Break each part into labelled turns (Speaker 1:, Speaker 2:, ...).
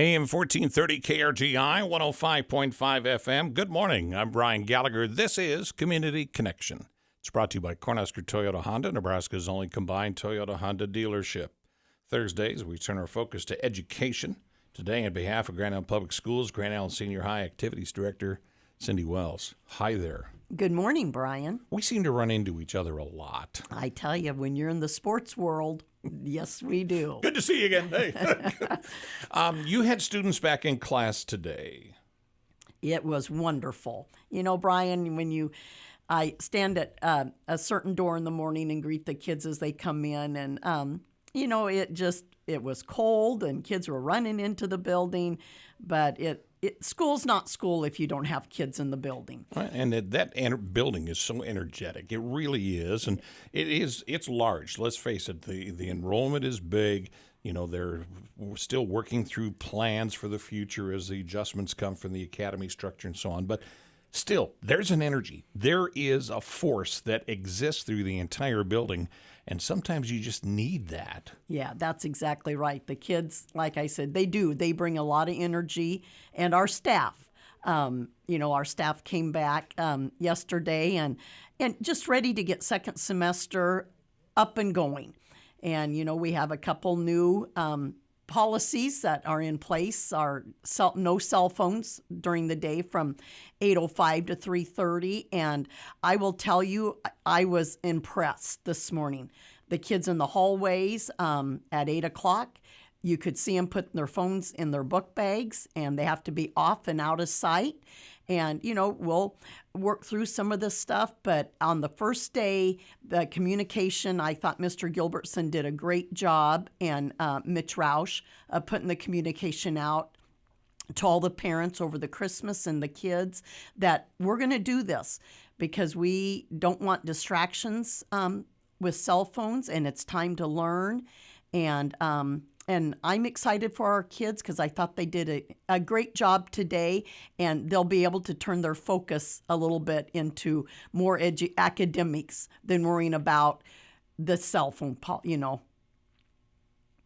Speaker 1: AM 1430 KRGI 105.5 FM. Good morning. I'm Brian Gallagher. This is Community Connection. It's brought to you by Cornhusker Toyota Honda, Nebraska's only combined Toyota Honda dealership. Thursdays, we turn our focus to education. Today, on behalf of Grand Island Public Schools, Grand Island Senior High Activities Director Cindy Wells. Hi there.
Speaker 2: Good morning, Brian.
Speaker 1: We seem to run into each other a lot.
Speaker 2: I tell you, when you're in the sports world, yes, we do.
Speaker 1: Good to see you again. Hey. You had students back in class today.
Speaker 2: It was wonderful. You know, Brian, I stand at a certain door in the morning and greet the kids as they come in, and it was cold and kids were running into the building, but school's not school if you don't have kids in the building.
Speaker 1: And that building is so energetic. It really is. And it's large. Let's face it, the enrollment is big. You know, they're still working through plans for the future as the adjustments come from the academy structure and so on. But still, there's an energy. There is a force that exists through the entire building. And sometimes you just need that. Yeah,
Speaker 2: that's exactly right. The kids, like I said, they do. They bring a lot of energy. And our staff, our staff came back yesterday and just ready to get second semester up and going. And, we have a couple new policies that are in place. No cell phones during the day from 8:05 to 3:30. And I will tell you, I was impressed this morning. The kids in the hallways at 8 o'clock, you could see them putting their phones in their book bags, and they have to be off and out of sight. And, we'll work through some of this stuff. But on the first day, the communication, I thought Mr. Gilbertson did a great job, and Mitch Roush putting the communication out to all the parents over the Christmas and the kids that we're going to do this because we don't want distractions with cell phones, and it's time to learn. And I'm excited for our kids because I thought they did a great job today, and they'll be able to turn their focus a little bit into more academics than worrying about the cell phone,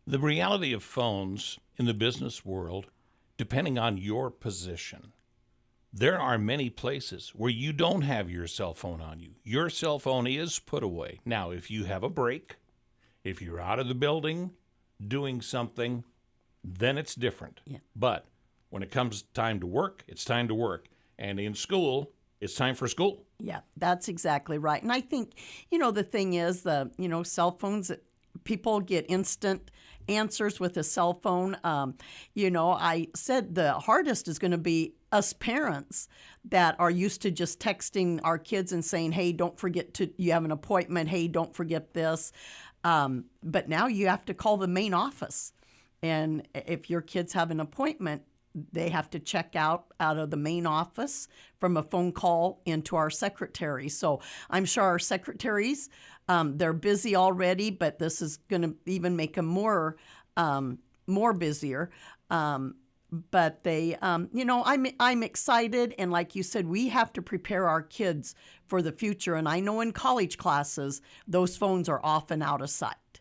Speaker 1: The reality of phones in the business world, depending on your position, there are many places where you don't have your cell phone on you. Your cell phone is put away. Now, if you have a break, if you're out of the building, doing something, then it's different. Yeah. But when it comes time to work, it's time to work. And in school, it's time for school.
Speaker 2: Yeah, that's exactly right. And I think, the thing is, cell phones, people get instant answers with a cell phone. I said the hardest is going to be us parents that are used to just texting our kids and saying, hey, don't forget you have an appointment. Hey, don't forget this. But now you have to call the main office. And if your kids have an appointment, they have to check out of the main office from a phone call into our secretary. So I'm sure our secretaries, they're busy already, but this is going to even make them more busier. But they, I'm excited. And like you said, we have to prepare our kids for the future. And I know in college classes, those phones are off and out of sight.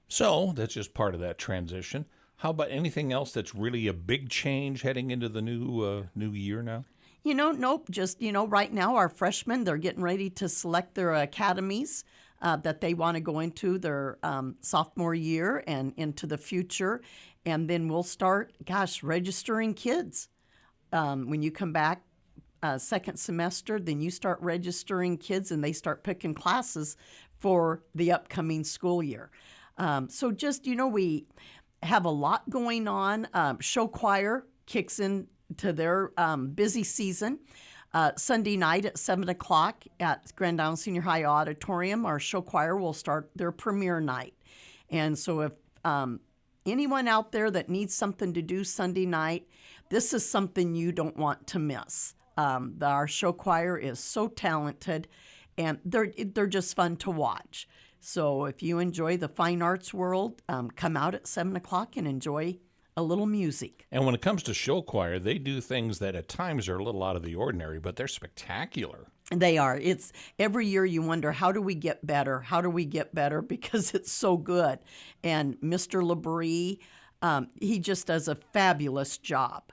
Speaker 1: So that's just part of that transition. How about anything else that's really a big change heading into the new year now?
Speaker 2: Nope. Just, right now our freshmen, they're getting ready to select their academies that they want to go into their sophomore year and into the future. And then we'll start, registering kids. When you come back second semester, then you start registering kids and they start picking classes for the upcoming school year. So just, we have a lot going on. Show choir kicks into their busy season. Sunday night at 7 o'clock at Grand Island Senior High Auditorium, our show choir will start their premiere night. And so if anyone out there that needs something to do Sunday night, this is something you don't want to miss. Our show choir is so talented, and they're just fun to watch. So if you enjoy the fine arts world, come out at 7 o'clock and enjoy a little music.
Speaker 1: And when it comes to show choir, they do things that at times are a little out of the ordinary, but they're spectacular.
Speaker 2: They are. It's every year you wonder, how do we get better? How do we get better? Because it's so good. And Mr. Labrie, He just does a fabulous job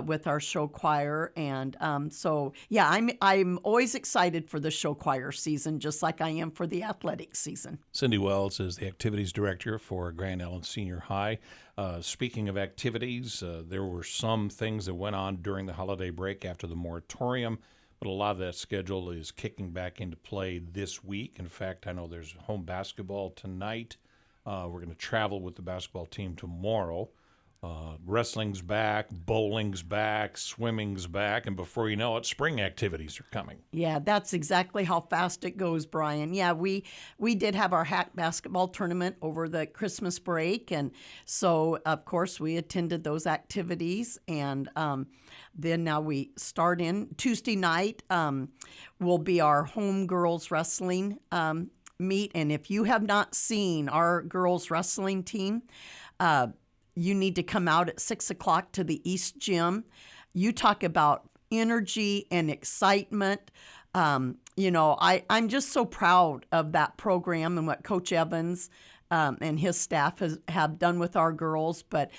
Speaker 2: with our show choir, and so yeah, I'm always excited for the show choir season, just like I am for the athletic season.
Speaker 1: Cindy Wells is the activities director for Grand Island Senior High. Speaking of activities, there were some things that went on during the holiday break after the moratorium, but a lot of that schedule is kicking back into play this week. In fact, I know there's home basketball tonight. We're going to travel with the basketball team tomorrow. Wrestling's back, bowling's back, swimming's back, and before you know it, spring activities are coming.
Speaker 2: Yeah, that's exactly how fast it goes, Brian. Yeah, we did have our hack basketball tournament over the Christmas break, and so, of course, we attended those activities, and then now we start in Tuesday night will be our home girls wrestling meet, and if you have not seen our girls wrestling team, you need to come out at 6 o'clock to the East Gym. You talk about energy and excitement. I'm just so proud of that program and what Coach Evans and his staff have done with our girls. But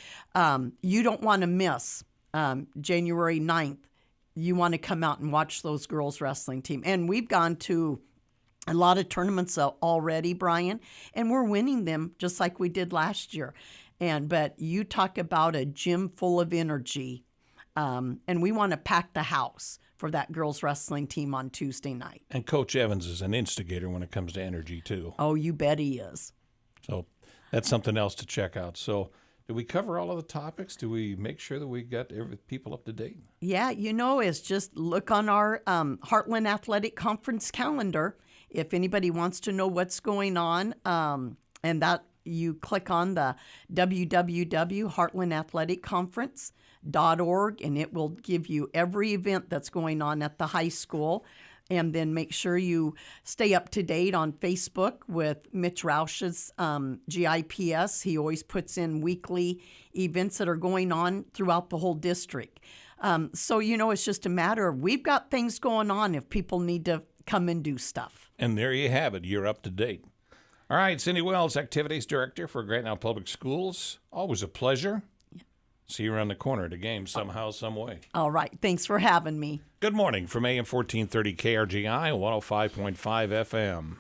Speaker 2: you don't want to miss January 9th. You want to come out and watch those girls wrestling team. And we've gone to a lot of tournaments already, Brian, and we're winning them just like we did last year. But you talk about a gym full of energy, and we want to pack the house for that girls wrestling team on Tuesday night.
Speaker 1: And Coach Evans is an instigator when it comes to energy, too.
Speaker 2: Oh, you bet he is.
Speaker 1: So that's something else to check out. So did we cover all of the topics? Do we make sure that we got people up to date? Yeah,
Speaker 2: it's just look on our Heartland Athletic Conference calendar if anybody wants to know what's going on, and that you click on the www.heartlandathleticconference.org, and it will give you every event that's going on at the high school. And then make sure you stay up to date on Facebook with Mitch Roush's GIPS. He always puts in weekly events that are going on throughout the whole district. So, it's just a matter of we've got things going on if people need to come and do stuff.
Speaker 1: And there you have it. You're up to date. All right, Cindy Wells, Activities Director for Grand Island Public Schools. Always a pleasure. Yeah. See you around the corner at a game somehow, some way.
Speaker 2: All right. Thanks for having me.
Speaker 1: Good morning from AM 1430 KRGI, 105.5 FM.